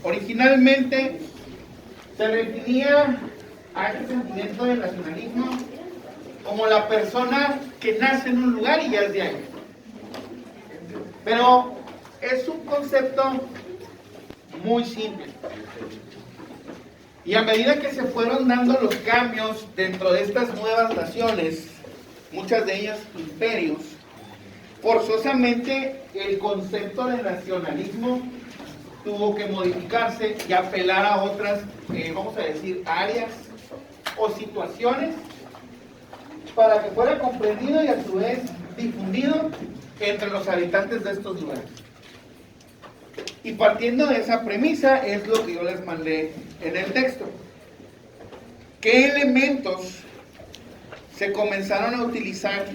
Originalmente se refería a este sentimiento del nacionalismo como la persona que nace en un lugar y ya es de ahí. Pero es un concepto muy simple. Y a medida que se fueron dando los cambios dentro de estas nuevas naciones, muchas de ellas imperios, forzosamente el concepto de nacionalismo tuvo que modificarse y apelar a otras, vamos a decir, áreas o situaciones para que fuera comprendido y a su vez difundido entre los habitantes de estos lugares. Y partiendo de esa premisa es lo que yo les mandé en el texto. ¿Qué elementos se comenzaron a utilizar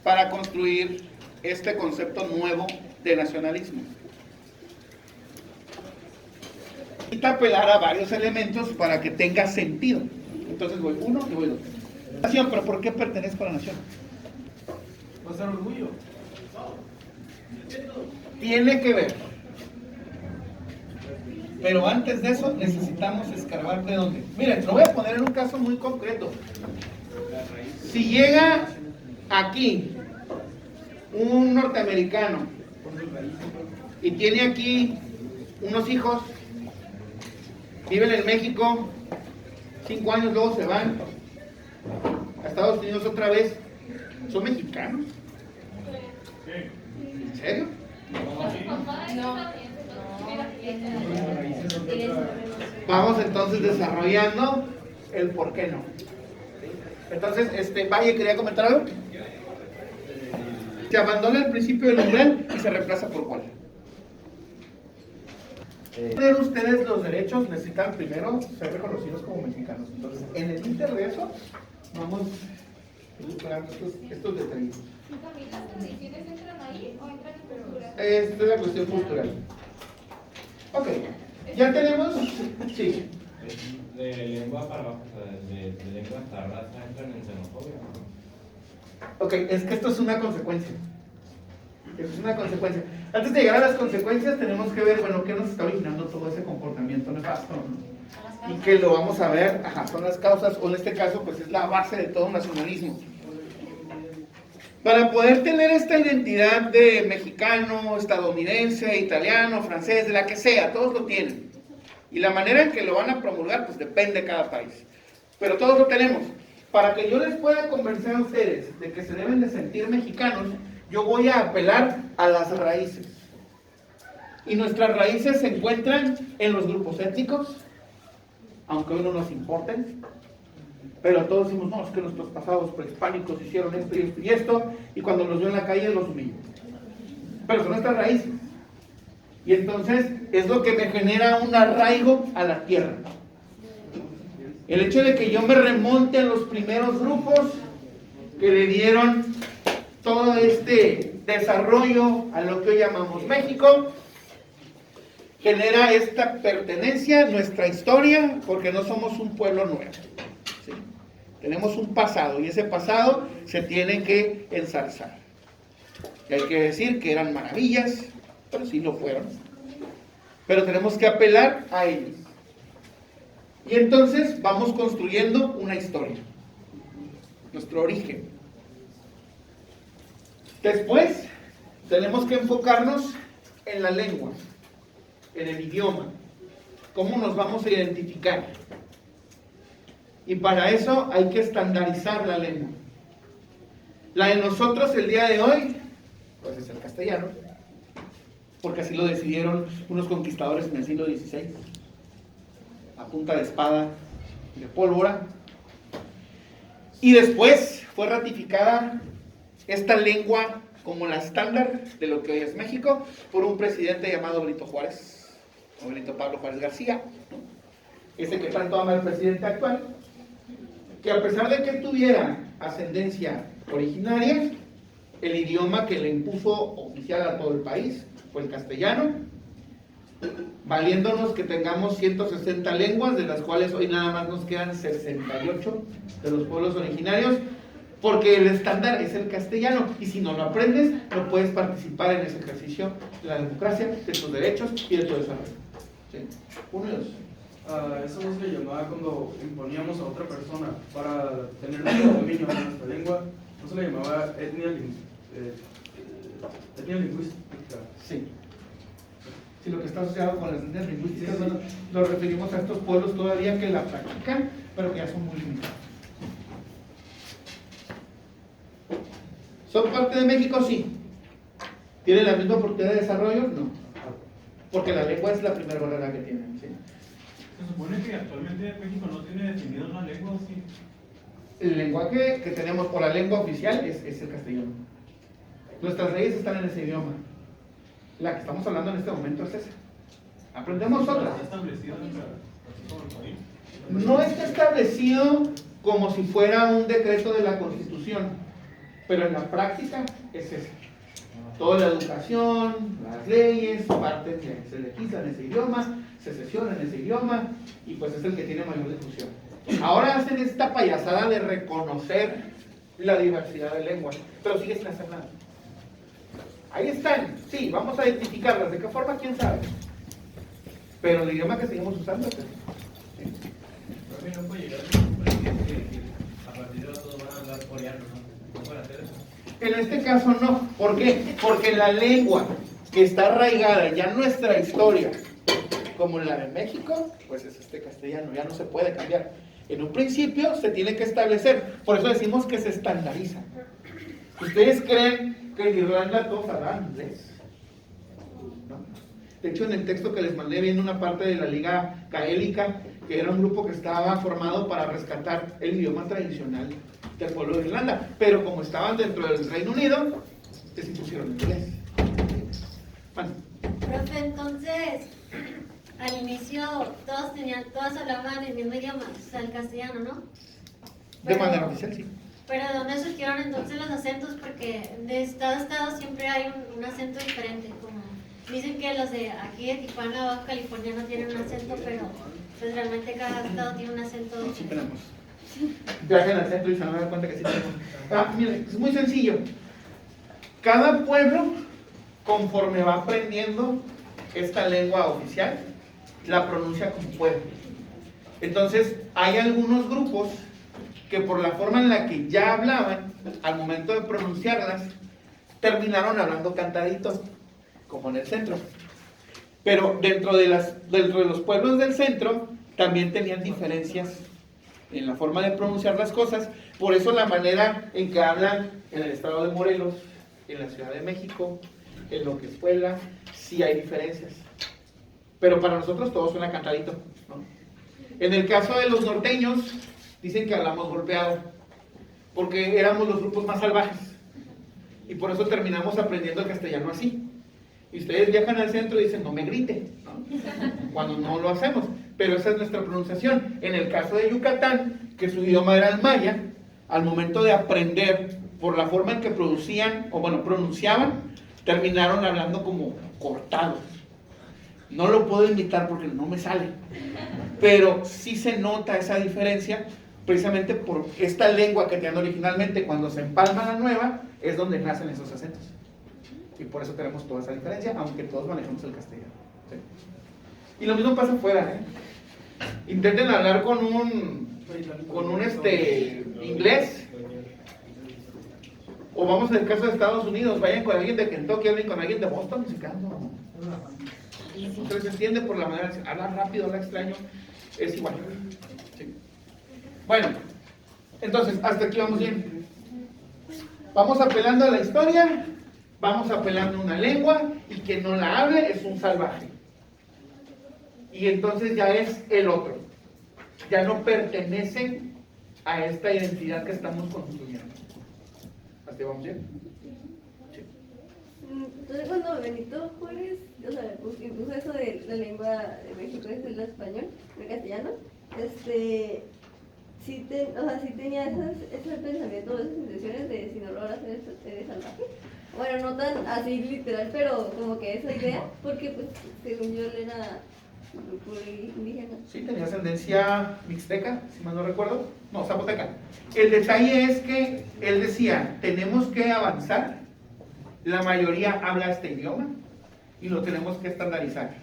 para construir este concepto nuevo de nacionalismo? Y apelar a varios elementos para que tenga sentido. Entonces voy uno y voy dos. Nación, pero ¿por qué pertenezco a la nación? Va a ser orgullo. Tiene que ver. Pero antes de eso necesitamos escarbar de dónde. Miren, lo voy a poner en un caso muy concreto. Si llega aquí un norteamericano y tiene aquí unos hijos, viven en México, 5 años, luego se van a Estados Unidos otra vez, ¿son mexicanos? ¿En serio? No. Vamos entonces desarrollando el por qué no. Entonces, Valle, ¿quería comentar algo? Se abandona el principio del umbral y se reemplaza por cuál. Tener ustedes los derechos necesitan primero ser reconocidos como mexicanos. Entonces, en el inter de eso, vamos buscando estos detalles. ¿Y también las tradiciones entran ahí o entran en cultura? Esta es la cuestión cultural. Ok, ya tenemos. Sí. De lengua para abajo, de lengua hasta raza entran en xenofobia. Ok, es que esto es una consecuencia. Esto es una consecuencia. Antes de llegar a las consecuencias tenemos que ver, bueno, qué nos está originando todo ese comportamiento nefasto, ¿no? Y que lo vamos a ver, son las causas, o en este caso, pues es la base de todo nacionalismo. Para poder tener esta identidad de mexicano, estadounidense, italiano, francés, de la que sea, todos lo tienen. Y la manera en que lo van a promulgar, pues depende de cada país. Pero todos lo tenemos. Para que yo les pueda convencer a ustedes de que se deben de sentir mexicanos, yo voy a apelar a las raíces. Y nuestras raíces se encuentran en los grupos étnicos, aunque hoy no nos importen. Pero todos decimos, no, es que nuestros pasados prehispánicos hicieron esto y esto y esto, y cuando los veo en la calle los humillo. Pero son nuestras raíces. Y entonces es lo que me genera un arraigo a la tierra. El hecho de que yo me remonte a los primeros grupos que le dieron todo este desarrollo a lo que hoy llamamos México, genera esta pertenencia a nuestra historia, porque no somos un pueblo nuevo. ¿Sí? Tenemos un pasado y ese pasado se tiene que ensalzar. Y hay que decir que eran maravillas, pero sí lo fueron. Pero tenemos que apelar a ellos. Y entonces vamos construyendo una historia, nuestro origen. Después tenemos que enfocarnos en la lengua, en el idioma, cómo nos vamos a identificar. Y para eso hay que estandarizar la lengua. La de nosotros el día de hoy, pues es el castellano, porque así lo decidieron unos conquistadores en el siglo XVI, a punta de espada, de pólvora. Y después fue ratificada esta lengua como la estándar de lo que hoy es México por un presidente llamado Benito Juárez, o Benito Pablo Juárez García, ¿no? Ese que tanto ama el presidente actual, que a pesar de que tuviera ascendencia originaria, el idioma que le impuso oficial a todo el país fue el castellano, valiéndonos que tengamos 160 lenguas, de las cuales hoy nada más nos quedan 68 de los pueblos originarios, Porque el estándar es el castellano y si no lo aprendes, no puedes participar en ese ejercicio de la democracia, de tus derechos y de tu desarrollo. ¿Sí? Uno y dos. Eso no se le llamaba cuando imponíamos a otra persona para tener nuestro dominio de nuestra lengua, no se le llamaba etnia lingüística. Sí. Sí, lo que está asociado con las etnias lingüísticas, Sí, sí. bueno, lo referimos a estos pueblos todavía que la practican, pero que ya son muy limitados. ¿Son parte de México? Sí. ¿Tienen la misma oportunidad de desarrollo? No. Porque la lengua es la primera barrera que tienen. ¿Sí? Se supone que actualmente México no tiene definida una lengua, ¿sí? El lenguaje que tenemos, o la lengua oficial, es el castellano. Nuestras leyes están en ese idioma. La que estamos hablando en este momento es esa. Aprendemos otras. ¿Está establecido en el país? No está establecido como si fuera un decreto de la Constitución, pero en la práctica es eso. Toda la educación, las leyes, parten de, se legislan en ese idioma, se sesionan en ese idioma, y pues es el que tiene mayor difusión. Ahora hacen esta payasada de reconocer la diversidad de lenguas, pero sigue sin hacer nada. Ahí están, sí, vamos a identificarlas. ¿De qué forma? ¿Quién sabe? Pero el idioma que seguimos usando es ese. Creo que no puede llegar a un presidente que a partir de ahora todos van a hablar coreano, ¿no? ¿No pueden hacer eso? En este caso no. ¿Por qué? Porque la lengua que está arraigada ya en nuestra historia, como la de México, pues es este castellano, ya no se puede cambiar. En un principio se tiene que establecer, por eso decimos que se estandariza. ¿Ustedes creen que en Irlanda todos hablan inglés? ¿No? De hecho, en el texto que les mandé viene una parte de la Liga Gaélica, que era un grupo que estaba formado para rescatar el idioma tradicional del pueblo de Irlanda, pero como estaban dentro del Reino Unido, les impusieron inglés. Bueno, Profe, entonces, al inicio todos hablaban el mismo idioma, o sea, el castellano, ¿no? de manera oficial, sí. Pero ¿de dónde surgieron entonces los acentos? Porque de estado a estado siempre hay un acento diferente, como dicen que los de aquí de Tijuana, Baja California no tienen un acento, pero pues realmente cada estado tiene un acento Sí diferente. tenemos. Viajen al centro y se van a dar cuenta que sí tenemos. Miren, es muy sencillo. Cada pueblo, conforme va aprendiendo esta lengua oficial, la pronuncia como puede. Entonces, hay algunos grupos que por la forma en la que ya hablaban, al momento de pronunciarlas, terminaron hablando cantaditos, como en el centro. Pero dentro de los pueblos del centro, también tenían diferencias en la forma de pronunciar las cosas. Por eso la manera en que hablan en el estado de Morelos, en la Ciudad de México, en lo que es Puebla, sí hay diferencias. Pero para nosotros todo suena cantadito, ¿no? En el caso de los norteños, dicen que hablamos golpeado, porque éramos los grupos más salvajes. Y por eso terminamos aprendiendo el castellano así. Y ustedes viajan al centro y dicen, no me grite, ¿no? Cuando no lo hacemos. Pero esa es nuestra pronunciación. En el caso de Yucatán, que su idioma era el maya, al momento de aprender, por la forma en que pronunciaban, terminaron hablando como cortados. No lo puedo imitar porque no me sale. Pero sí se nota esa diferencia, precisamente por esta lengua que tenían originalmente, cuando se empalma la nueva, es donde nacen esos acentos. Y por eso tenemos toda esa diferencia, aunque todos manejamos el castellano. ¿Sí? Y lo mismo pasa afuera, ¿eh? Intenten hablar con un inglés, o vamos al caso de Estados Unidos, vayan con alguien de Kentucky, hablen con alguien de Boston, se quedan, no se les entiende por la manera de hablar rápido, hablar extraño, es igual. ¿Sí? Bueno, entonces, hasta aquí vamos bien. Vamos apelando a la historia, vamos apelando a una lengua, y quien no la hable es un salvaje. Y entonces ya es el otro. Ya no pertenece a esta identidad que estamos construyendo. ¿Hasta ahí vamos bien? Sí. Entonces cuando Benito Juárez, o sea, impuso eso de la lengua de México, es el español, el castellano, sí tenía ese pensamiento, esas intenciones de si no lo vas a hacer, eres salvaje. Bueno, no tan así literal, pero como que esa idea, porque pues según yo él era grupo indígena. Sí, tenía ascendencia mixteca, si mal no recuerdo. No, zapoteca. El detalle es que él decía, tenemos que avanzar. La mayoría habla este idioma y lo tenemos que estandarizar.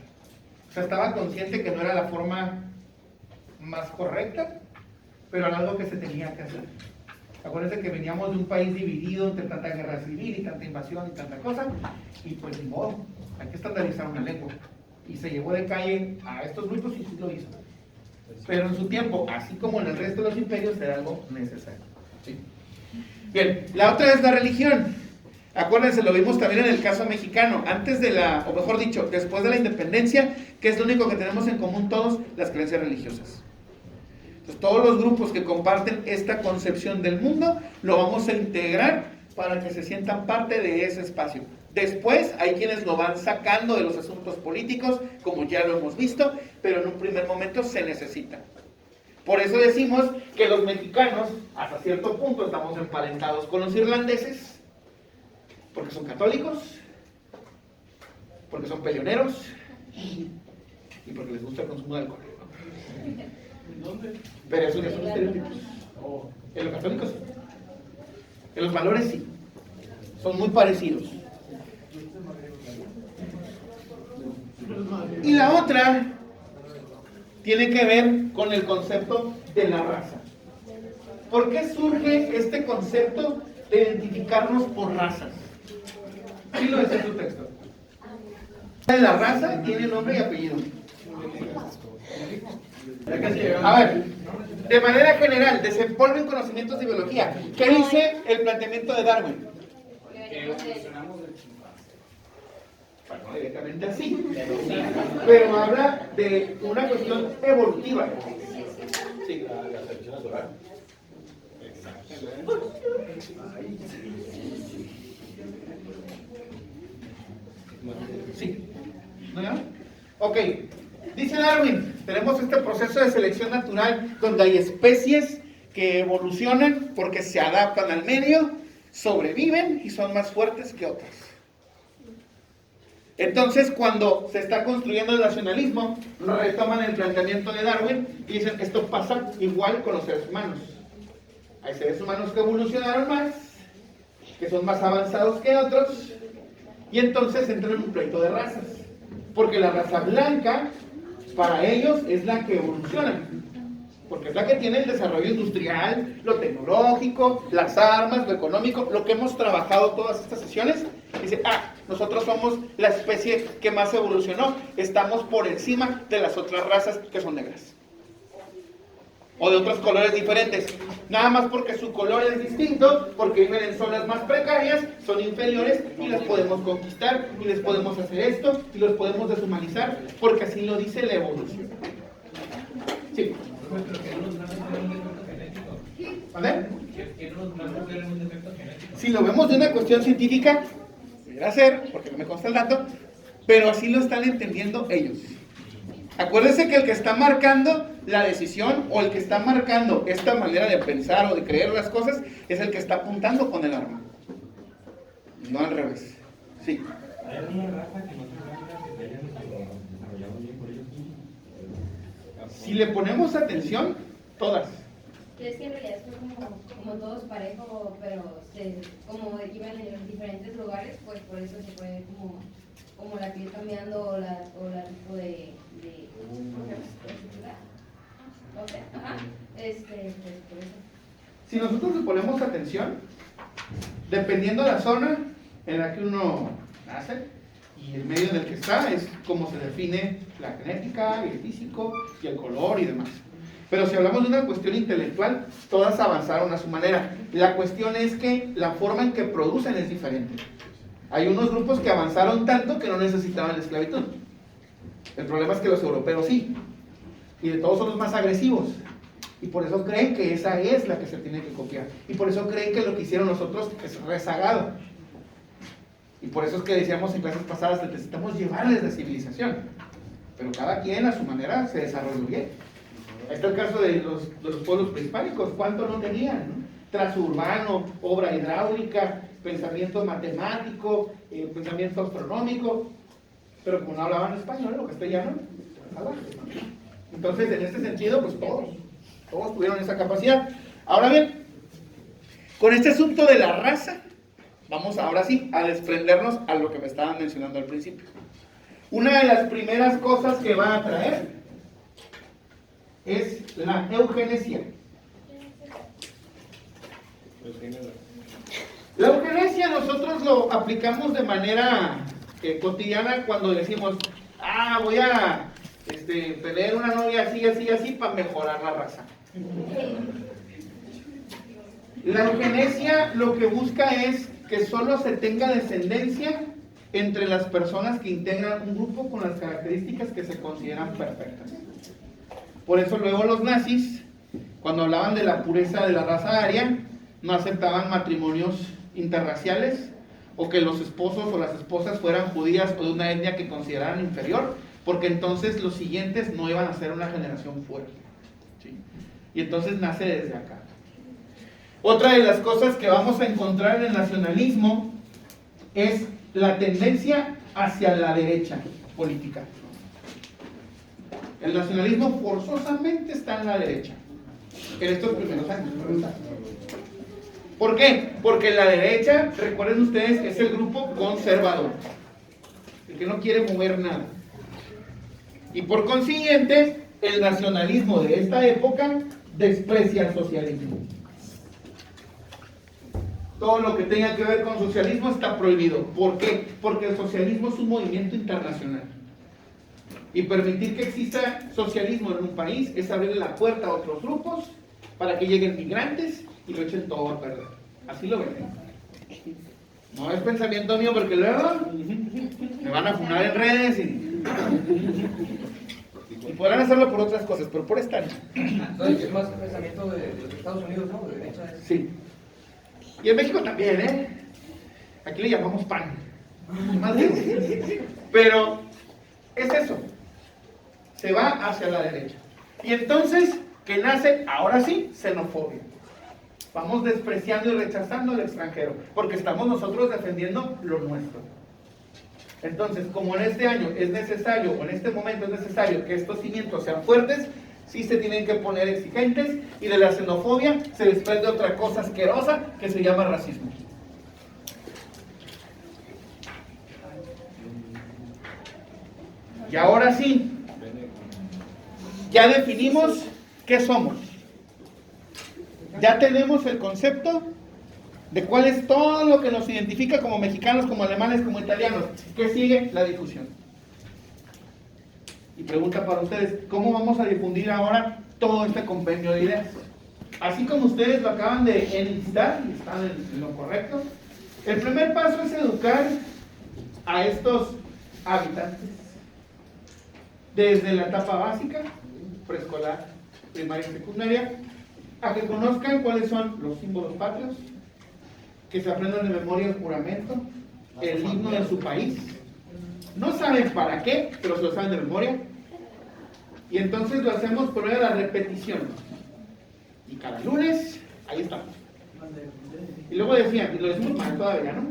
O sea, estaba consciente que no era la forma más correcta, pero era algo que se tenía que hacer. Acuérdense que veníamos de un país dividido entre tanta guerra civil y tanta invasión y tanta cosa, y pues ni modo, hay que estandarizar una lengua. Y se llevó de calle a estos grupos y sí lo hizo. Pero en su tiempo, así como en el resto de los imperios, era algo necesario. ¿Sí? Bien, la otra es la religión. Acuérdense, lo vimos también en el caso mexicano, antes de la, o mejor dicho, después de la independencia, que es lo único que tenemos en común todos, las creencias religiosas. Entonces, todos los grupos que comparten esta concepción del mundo, lo vamos a integrar para que se sientan parte de ese espacio. Después hay quienes lo van sacando de los asuntos políticos, como ya lo hemos visto, pero en un primer momento se necesita. Por eso decimos que los mexicanos, hasta cierto punto, estamos emparentados con los irlandeses, porque son católicos, porque son peleoneros y porque les gusta el consumo de alcohol. ¿Dónde? Pero eso ya son estereotipos. En los católicos sí. En los valores sí. Son muy parecidos. Y la otra tiene que ver con el concepto de la raza. ¿Por qué surge este concepto de identificarnos por razas? Sí lo dice su texto. La raza tiene nombre y apellido. A ver, de manera general, desempolven conocimientos de biología. ¿Qué dice el planteamiento de Darwin? Bueno, no directamente así, pero habla de una cuestión evolutiva. Sí. La selección natural. Sí. ¿No ya? Ok. Dice Darwin, tenemos este proceso de selección natural donde hay especies que evolucionan porque se adaptan al medio, sobreviven y son más fuertes que otras. Entonces, cuando se está construyendo el nacionalismo, retoman el planteamiento de Darwin y dicen, esto pasa igual con los seres humanos. Hay seres humanos que evolucionaron más, que son más avanzados que otros, y entonces entran en un pleito de razas. Porque la raza blanca, para ellos, es la que evoluciona. Porque es la que tiene el desarrollo industrial, lo tecnológico, las armas, lo económico, lo que hemos trabajado todas estas sesiones. Dice, nosotros somos la especie que más evolucionó, estamos por encima de las otras razas que son negras. O de otros colores diferentes. Nada más porque su color es distinto, porque viven en zonas más precarias, son inferiores y las podemos conquistar, y les podemos hacer esto, y los podemos deshumanizar, porque así lo dice la evolución. Sí. ¿Vale? Si lo vemos de una cuestión científica, pudiera ser, porque no me consta el dato, pero así lo están entendiendo ellos. Acuérdense que el que está marcando la decisión o el que está marcando esta manera de pensar o de creer las cosas es el que está apuntando con el arma. No al revés. Sí. ¿Hay alguna raza que no se encuentra que se hayan desarrollado bien por ellos mismos? Si le ponemos atención, todas. Es que en realidad son como todos parejos, pero como iban en diferentes lugares, pues por eso se puede como la piel cambiando o la tipo de pues por eso. Si nosotros le ponemos atención, dependiendo de la zona en la que uno nace y el medio en el que está, es como se define la genética, el físico y el color y demás. Pero si hablamos de una cuestión intelectual, todas avanzaron a su manera. La cuestión es que la forma en que producen es diferente. Hay unos grupos que avanzaron tanto que no necesitaban la esclavitud. El problema es que los europeos sí. Y de todos son los más agresivos. Y por eso creen que esa es la que se tiene que copiar. Y por eso creen que lo que hicieron nosotros es rezagado. Y por eso es que decíamos en clases pasadas que necesitamos llevarles la civilización. Pero cada quien a su manera se desarrolló bien. Ahí está el caso de los pueblos prehispánicos. ¿Cuánto no tenían? ¿No? Trazo urbano, obra hidráulica, pensamiento matemático, pensamiento astronómico. Pero como no hablaban español o castellano, salvajes. Entonces, en este sentido, pues todos tuvieron esa capacidad. Ahora bien, con este asunto de la raza, vamos ahora sí a desprendernos a lo que me estaban mencionando al principio. Una de las primeras cosas que va a traer es la eugenesia. La eugenesia nosotros lo aplicamos de manera cotidiana cuando decimos, voy a tener una novia así, así, así para mejorar la raza. La eugenesia lo que busca es que solo se tenga descendencia entre las personas que integran un grupo con las características que se consideran perfectas. Por eso luego los nazis, cuando hablaban de la pureza de la raza aria, no aceptaban matrimonios interraciales o que los esposos o las esposas fueran judías o de una etnia que consideraran inferior, porque entonces los siguientes no iban a ser una generación fuerte. ¿Sí? Y entonces nace desde acá. Otra de las cosas que vamos a encontrar en el nacionalismo es la tendencia hacia la derecha política. El nacionalismo forzosamente está en la derecha en estos primeros años. ¿Por qué? Porque la derecha, recuerden ustedes, es el grupo conservador, el que no quiere mover nada. Y por consiguiente, el nacionalismo de esta época desprecia el socialismo. Todo lo que tenga que ver con socialismo está prohibido. ¿Por qué? Porque el socialismo es un movimiento internacional. Y permitir que exista socialismo en un país es abrirle la puerta a otros grupos para que lleguen migrantes y lo echen todo a perder. Así lo ven. No es pensamiento mío porque luego me van a funar en redes y podrán hacerlo por otras cosas, pero por esta no. Entonces es más pensamiento de los Estados Unidos, ¿no? De derecha. Sí. Y en México también, ¿eh? Aquí le llamamos PAN. Pero es eso. Se va hacia la derecha. Y entonces, que nace, ahora sí, xenofobia. Vamos despreciando y rechazando al extranjero, porque estamos nosotros defendiendo lo nuestro. Entonces, como en este año es necesario, o en este momento es necesario que estos cimientos sean fuertes, sí se tienen que poner exigentes, y de la xenofobia se desprende otra cosa asquerosa que se llama racismo. Y ahora sí, ya definimos qué somos. Ya tenemos el concepto de cuál es todo lo que nos identifica como mexicanos, como alemanes, como italianos. ¿Qué sigue? La difusión. Y pregunta para ustedes, ¿cómo vamos a difundir ahora todo este compendio de ideas? Así como ustedes lo acaban de enlistar, y están en lo correcto, el primer paso es educar a estos habitantes desde la etapa básica, preescolar, primaria y secundaria, a que conozcan cuáles son los símbolos patrios, que se aprendan de memoria el juramento, el himno de su país. No saben para qué, pero se lo saben de memoria. Y entonces lo hacemos por medio de la repetición. Y cada lunes, ahí estamos. Y luego decían, y lo decimos mal todavía, ¿no?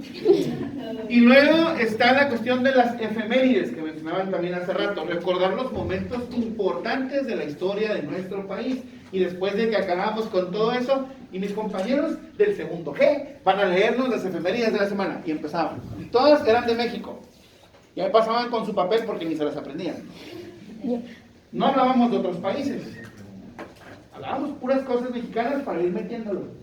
Y luego está la cuestión de las efemérides, que mencionaban también hace rato. Recordar los momentos importantes de la historia de nuestro país. Y después de que acabamos con todo eso, y mis compañeros del segundo G van a leernos las efemérides de la semana. Y empezaban. Y todas eran de México. Y ahí pasaban con su papel porque ni se las aprendían. No hablábamos de otros países. Hablábamos puras cosas mexicanas para ir metiéndolo.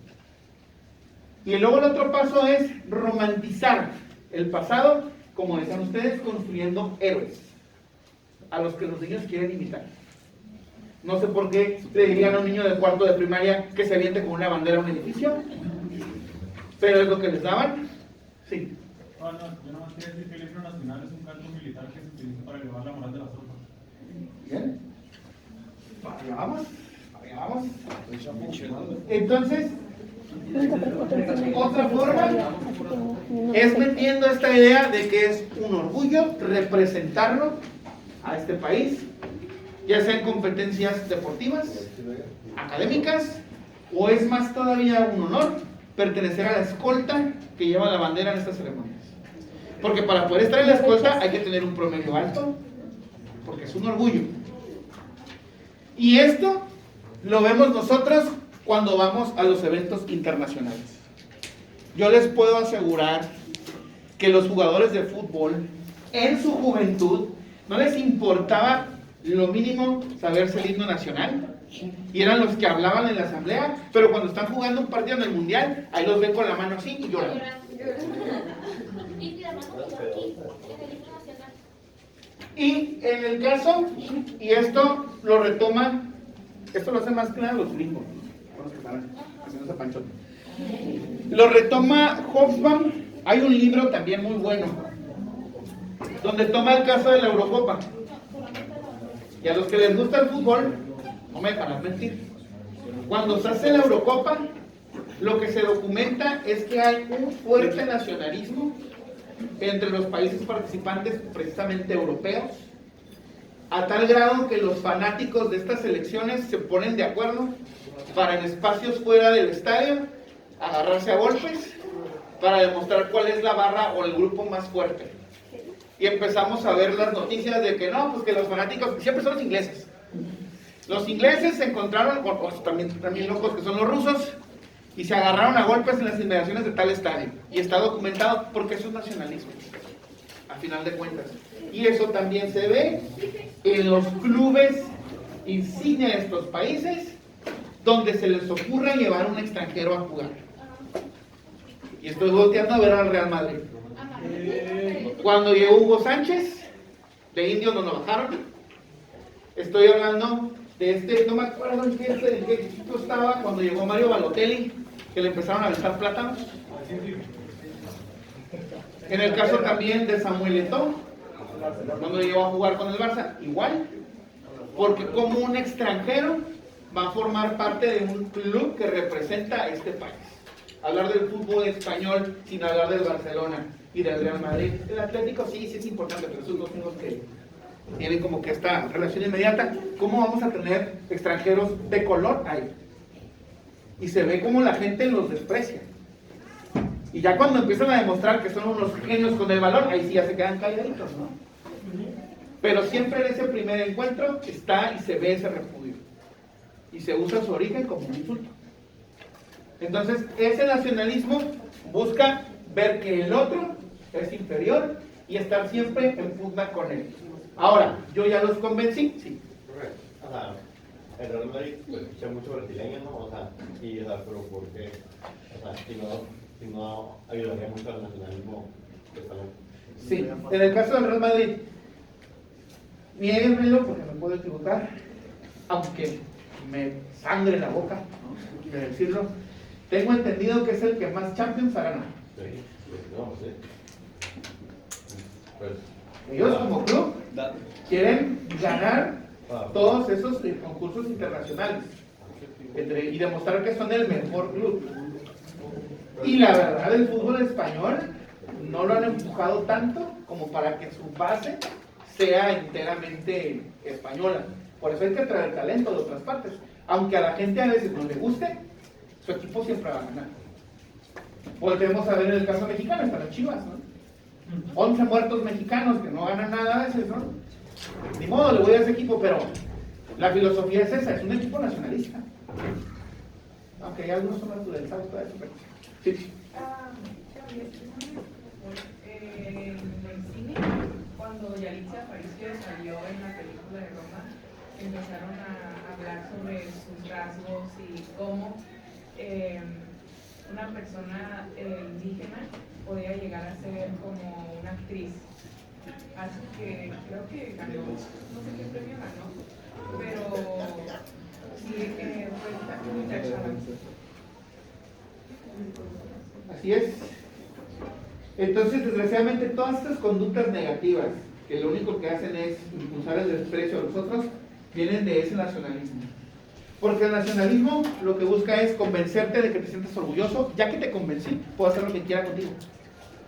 Y luego el otro paso es romantizar el pasado, como decían ustedes, construyendo héroes a los que los niños quieren imitar. No sé por qué le dirían a un niño de cuarto de primaria que se aviente con una bandera a un edificio, pero es lo que les daban. Sí. No, yo nomás quería decir que el himno nacional es un canto militar que se utiliza para elevar la moral de las tropas. Bien. Allá vamos. Entonces, otra forma es metiendo esta idea de que es un orgullo representarlo a este país, ya sea en competencias deportivas, académicas, o es más todavía un honor pertenecer a la escolta que lleva la bandera en estas ceremonias. Porque para poder estar en la escolta hay que tener un promedio alto, porque es un orgullo. Y esto lo vemos nosotros cuando vamos a los eventos internacionales. Yo les puedo asegurar que los jugadores de fútbol en su juventud no les importaba lo mínimo saberse el himno nacional y eran los que hablaban en la asamblea, pero cuando están jugando un partido en el mundial, ahí los ven con la mano así y lloran. Y en el caso, y esto lo retoma, esto lo hace más claro los gringos, los que están haciendo esa panchota. Lo retoma Hobsbawm. Hay un libro también muy bueno, donde toma el caso de la Eurocopa. Y a los que les gusta el fútbol, no me dejarán mentir. Cuando se hace la Eurocopa, lo que se documenta es que hay un fuerte nacionalismo entre los países participantes, precisamente europeos, a tal grado que los fanáticos de estas selecciones se ponen de acuerdo para en espacios fuera del estadio agarrarse a golpes para demostrar cuál es la barra o el grupo más fuerte. Y empezamos a ver las noticias de que no, pues que los fanáticos, siempre son los ingleses. Los ingleses se encontraron, o también locos que son los rusos, y se agarraron a golpes en las inmediaciones de tal estadio. Y está documentado porque eso es nacionalismo, a final de cuentas. Y eso también se ve en los clubes insignia de estos países, donde se les ocurre llevar a un extranjero a jugar. Y estoy volteando a ver al Real Madrid. Cuando llegó Hugo Sánchez, de Indios nos lo bajaron. Estoy hablando de no me acuerdo en qué equipo estaba, cuando llegó Mario Balotelli, que le empezaron a aventar plátanos. En el caso también de Samuel Eto'o, cuando llegó a jugar con el Barça, igual, porque como un extranjero va a formar parte de un club que representa a este país. Hablar del fútbol español sin hablar del Barcelona y del Real Madrid. El Atlético sí es importante, pero esos dos son los que tienen como que esta relación inmediata. ¿Cómo vamos a tener extranjeros de color ahí? Y se ve como la gente los desprecia. Y ya cuando empiezan a demostrar que son unos genios con el balón, ahí sí ya se quedan calladitos, ¿no? Pero siempre en ese primer encuentro está y se ve ese repudio. Y se usa su origen como un insulto. Entonces, ese nacionalismo busca ver que el otro es inferior y estar siempre en pugna con él. Ahora, ¿yo ya los convencí? Sí. Correcto. O sea, el Real Madrid pues escucha mucho brasileño, ¿no? O sea, y, o sea, pero ¿por qué? O sea, si no ayudaría mucho al nacionalismo español. Sí, en el caso del Real Madrid, niéguenmelo porque me puedo equivocar, aunque me sangre la boca, ¿no? De decirlo. Tengo entendido que es el que más Champions ha ganado. Sí, no, sí. Pues, ellos como club quieren ganar todos esos concursos internacionales y demostrar que son el mejor club. Y la verdad, el fútbol español no lo han empujado tanto como para que su base sea enteramente española. Por eso hay que traer talento de otras partes. Aunque a la gente a veces no le guste, su equipo siempre va a ganar. Volvemos a ver en el caso mexicano, están las Chivas, ¿no? 11 muertos mexicanos que no ganan nada a veces, ¿no? Ni modo, le voy a ese equipo, pero la filosofía es esa, es un equipo nacionalista. Aunque ya algunos son naturalizados para eso, pero sí. En el cine, cuando Yalitza Aparicio salió en la película de Roma, empezaron a hablar sobre sus rasgos y cómo una persona indígena podía llegar a ser como una actriz. Así que creo que ganó, no sé qué premio ganó, pero sí fue muy interesante. Así es. Entonces, desgraciadamente, todas estas conductas negativas, que lo único que hacen es impulsar el desprecio a los otros, vienen de ese nacionalismo. Porque el nacionalismo lo que busca es convencerte de que te sientes orgulloso. Ya que te convencí, puedo hacer lo que quiera contigo.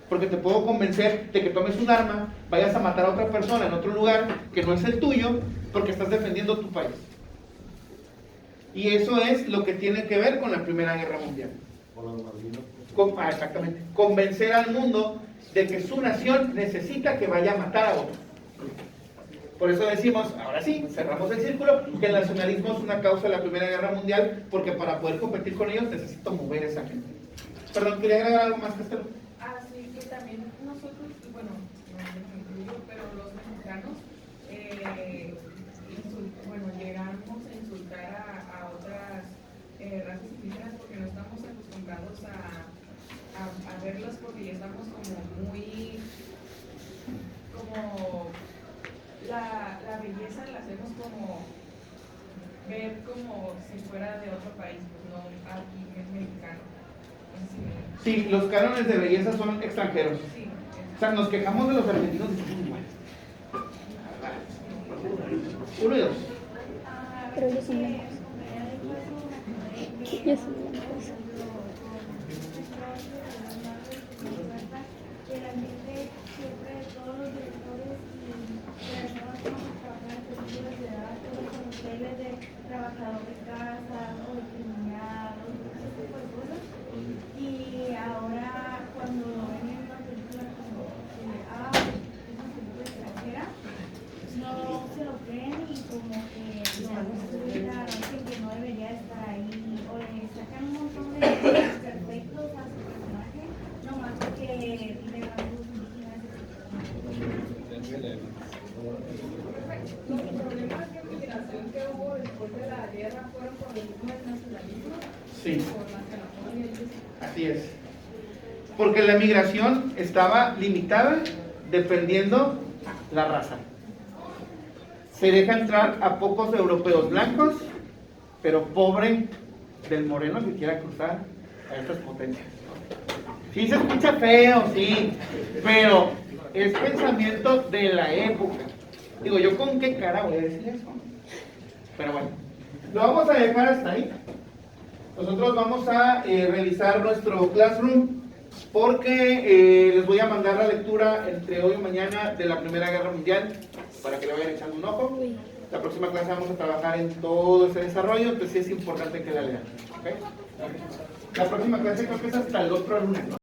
Porque te puedo convencer de que tomes un arma, vayas a matar a otra persona en otro lugar que no es el tuyo, porque estás defendiendo tu país. Y eso es lo que tiene que ver con la Primera Guerra Mundial. Exactamente. Convencer al mundo de que su nación necesita que vaya a matar a otro. Por eso decimos, ahora sí, cerramos el círculo, que el nacionalismo es una causa de la Primera Guerra Mundial, porque para poder competir con ellos necesito mover esa gente. Perdón, quería agregar algo más, Castelo. Así que también nosotros, bueno, no me incluyo, pero los mexicanos, llegamos a insultar a otras razas indígenas porque no estamos acostumbrados a verlas, porque ya estamos como muy, como la belleza la hacemos como ver como si fuera de otro país, pues no aquí es mexicano. Sí, los cánones de belleza son extranjeros. Sí. O sea, nos quejamos de los argentinos y son iguales. Uno y dos. Pero ellos son blancos. Ellos son blancos. Trabajador de casa o de criminal o ese tipo de cosas, y ahora cuando ven en una película como es una película extranjera, no se lo creen y como que dicen que no debería estar ahí, o le sacan un montón de defectos a su personaje, nomás porque le dan luz indígenas. Los problemas de migración que hubo después de la guerra fueron por el mismo nacionalismo. Sí. Por la xenofobia. Así es. Porque la migración estaba limitada dependiendo la raza. Se deja entrar a pocos europeos blancos, pero pobre del moreno que quiera cruzar a estas potencias. Sí se escucha feo, sí, pero es pensamiento de la época. Digo, ¿yo con qué cara voy a decir eso? Pero bueno, lo vamos a dejar hasta ahí. Nosotros vamos a revisar nuestro Classroom porque les voy a mandar la lectura entre hoy y mañana de la Primera Guerra Mundial para que le vayan echando un ojo. La próxima clase vamos a trabajar en todo ese desarrollo, entonces sí es importante que la lean. ¿Okay? La próxima clase creo que es hasta el otro lunes, ¿no?